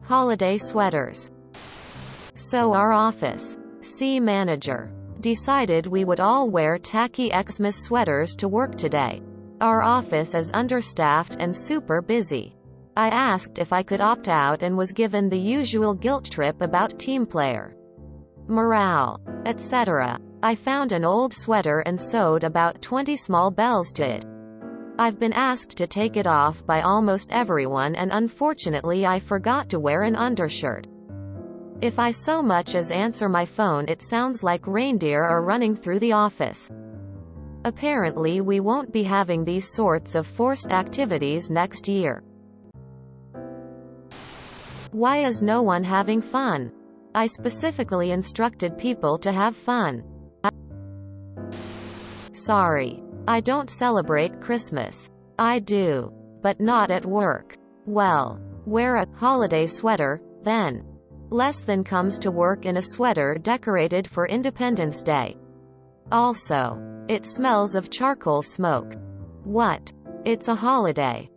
Holiday sweaters. So our office manager decided we would all wear tacky Xmas sweaters to work today. Our office is understaffed and super busy. I asked if I could opt out and was given the usual guilt trip about team player, morale, etc. I found an old sweater and sewed about 20 small bells to it. I've been asked to take it off by almost everyone, and unfortunately I forgot to wear an undershirt. If I so much as answer my phone, it sounds like reindeer are running through the office. Apparently we won't be having these sorts of forced activities next year. Why is no one having fun? I specifically instructed people to have fun. Sorry. I don't celebrate Christmas. I do. But not at work. Well, wear a holiday sweater, then. Less than comes to work in a sweater decorated for Independence Day. Also, it smells of charcoal smoke. What? It's a holiday.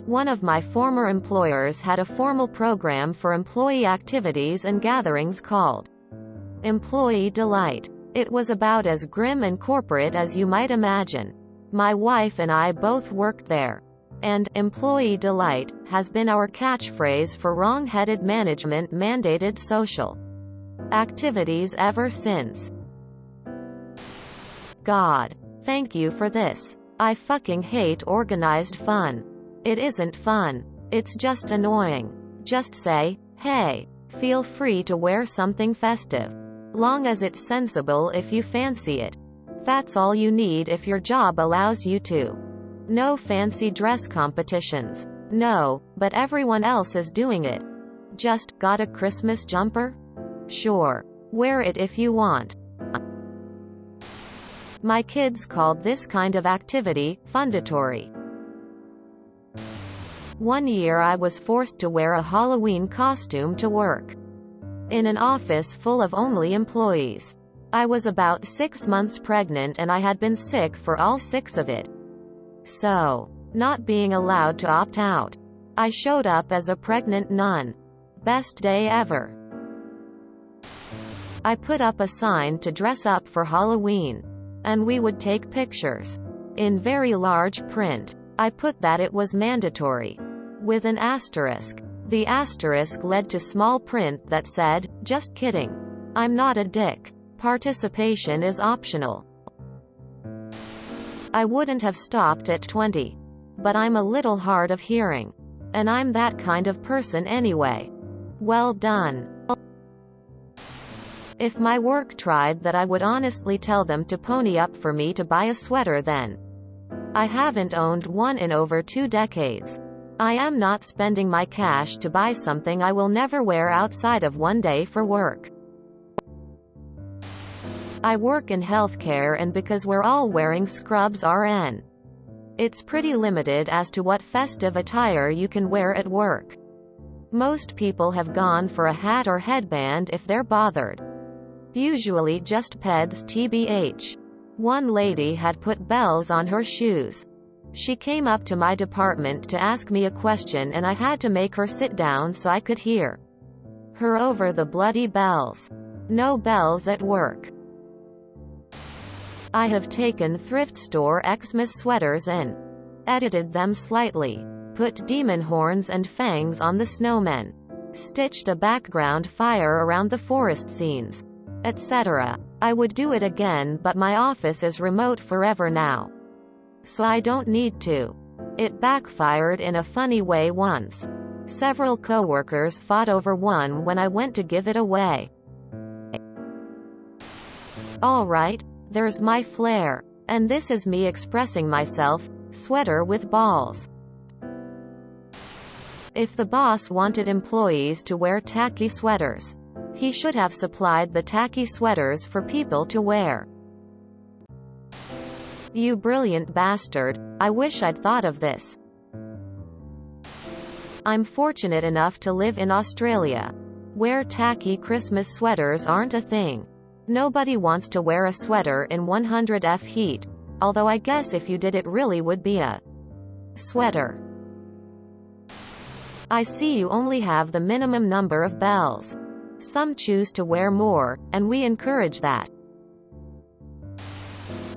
One of my former employers had a formal program for employee activities and gatherings called Employee Delight. It was about as grim and corporate as you might imagine. My wife and I both worked there. And Employee Delight has been our catchphrase for wrong-headed management mandated social activities ever since. God. Thank you for this. I fucking hate organized fun. It isn't fun. It's just annoying. Just say, hey, feel free to wear something festive. Long as it's sensible if you fancy it. That's all you need if your job allows you to. No fancy dress competitions. No, but everyone else is doing it. Just, got a Christmas jumper? Sure. Wear it if you want. My kids called this kind of activity fundatory. One year I was forced to wear a Halloween costume to work. In an office full of only employees. I was about 6 months pregnant and I had been sick for all 6 of it. So, not being allowed to opt out. I showed up as a pregnant nun. Best day ever. I put up a sign to dress up for Halloween. And we would take pictures. In very large print. I put that it was mandatory. With an asterisk. The asterisk led to small print that said, just kidding. I'm not a dick. Participation is optional. I wouldn't have stopped at 20. But I'm a little hard of hearing. And I'm that kind of person anyway. Well done. If my work tried that, I would honestly tell them to pony up for me to buy a sweater then. I haven't owned one in over 2 decades. I am not spending my cash to buy something I will never wear outside of one day for work. I work in healthcare, and because we're all wearing scrubs RN, it's pretty limited as to what festive attire you can wear at work. Most people have gone for a hat or headband if they're bothered. Usually just peds tbh. One lady had put bells on her shoes. She came up to my department to ask me a question and I had to make her sit down so I could hear her over the bloody bells. No bells at work. I have taken thrift store Xmas sweaters and edited them slightly, put demon horns and fangs on the snowmen, stitched a background fire around the forest scenes, etc. I would do it again, but my office is remote forever now. So I don't need to. It backfired in a funny way once. Several coworkers fought over one when I went to give it away. Alright, there's my flair. And this is me expressing myself, sweater with balls. If the boss wanted employees to wear tacky sweaters, he should have supplied the tacky sweaters for people to wear. You brilliant bastard, I wish I'd thought of this. I'm fortunate enough to live in Australia, where tacky Christmas sweaters aren't a thing. Nobody wants to wear a sweater in 100 heat, although I guess if you did it really would be a sweater. I see you only have the minimum number of bells. Some choose to wear more, and we encourage that.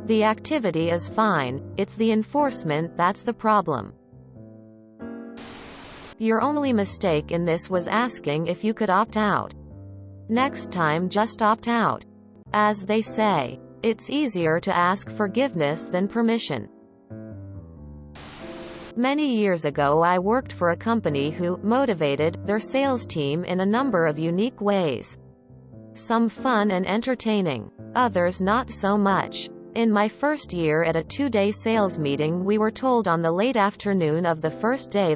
The activity is fine, it's the enforcement that's the problem. Your only mistake in this was asking if you could opt out. Next time just opt out. As they say, it's easier to ask forgiveness than permission. Many years ago I worked for a company who motivated their sales team in a number of unique ways. Some fun and entertaining, others not so much. In my first year at a 2-day sales meeting, we were told on the late afternoon of the first day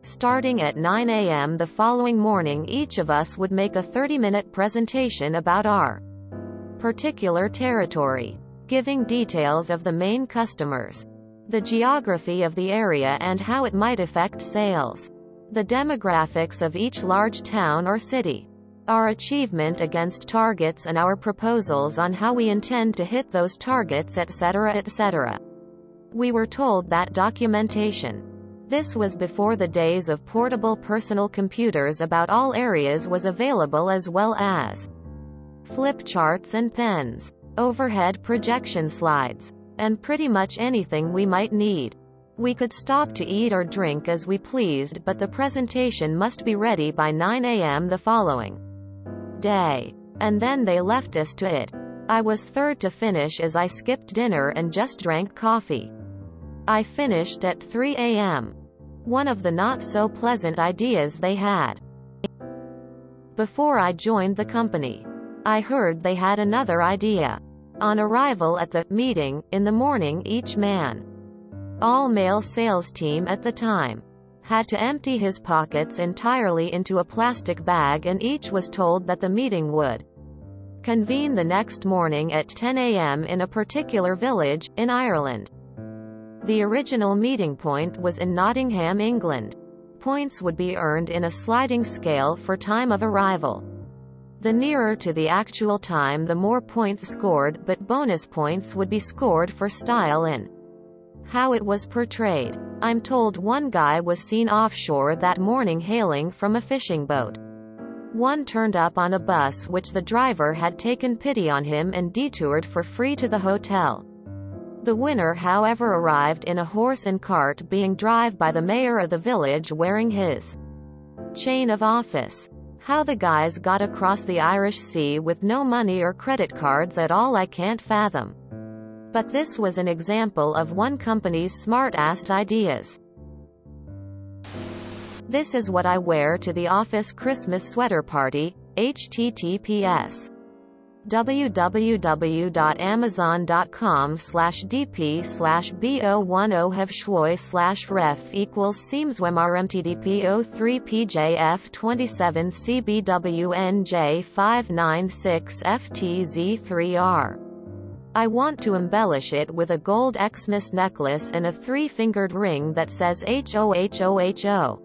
starting at 9 a.m. the following morning, each of us would make a 30-minute presentation about our particular territory, giving details of the main customers, the geography of the area and how it might affect sales, the demographics of each large town or city, our achievement against targets and our proposals on how we intend to hit those targets, etc., etc. We were told that documentation. This was before the days of portable personal computers about all areas was available, as well as flip charts and pens, overhead projection slides, and pretty much anything we might need. We could stop to eat or drink as we pleased, but the presentation must be ready by 9 a.m. the following day. And then they left us to it. I was third to finish as I skipped dinner and just drank coffee. I finished at 3 a.m. One of the not so pleasant ideas they had. Before I joined the company, I heard they had another idea. On arrival at the meeting, in the morning, each man, all-male sales team at the time, had to empty his pockets entirely into a plastic bag, and each was told that the meeting would convene the next morning at 10 a.m. in a particular village, in Ireland. The original meeting point was in Nottingham, England. Points would be earned in a sliding scale for time of arrival. The nearer to the actual time, the more points scored, but bonus points would be scored for style in how it was portrayed. I'm told one guy was seen offshore that morning hailing from a fishing boat. One turned up on a bus which the driver had taken pity on him and detoured for free to the hotel. The winner, however, arrived in a horse and cart, being driven by the mayor of the village wearing his chain of office. How the guys got across the Irish Sea with no money or credit cards at all I can't fathom. But this was an example of one company's smart-assed ideas. This is what I wear to the office Christmas sweater party. https www.amazon.com/dp/bo10hevschwoi/ref equals seamswemrmtdpo3pjf27cbwnj596ftz3r. I want to embellish it with a gold Xmas necklace and a 3-fingered ring that says HOHOHO.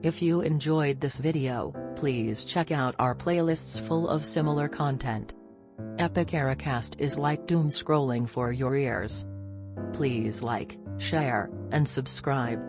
If you enjoyed this video, please check out our playlists full of similar content. Epic Ericast is like doom scrolling for your ears. Please like, share, and subscribe.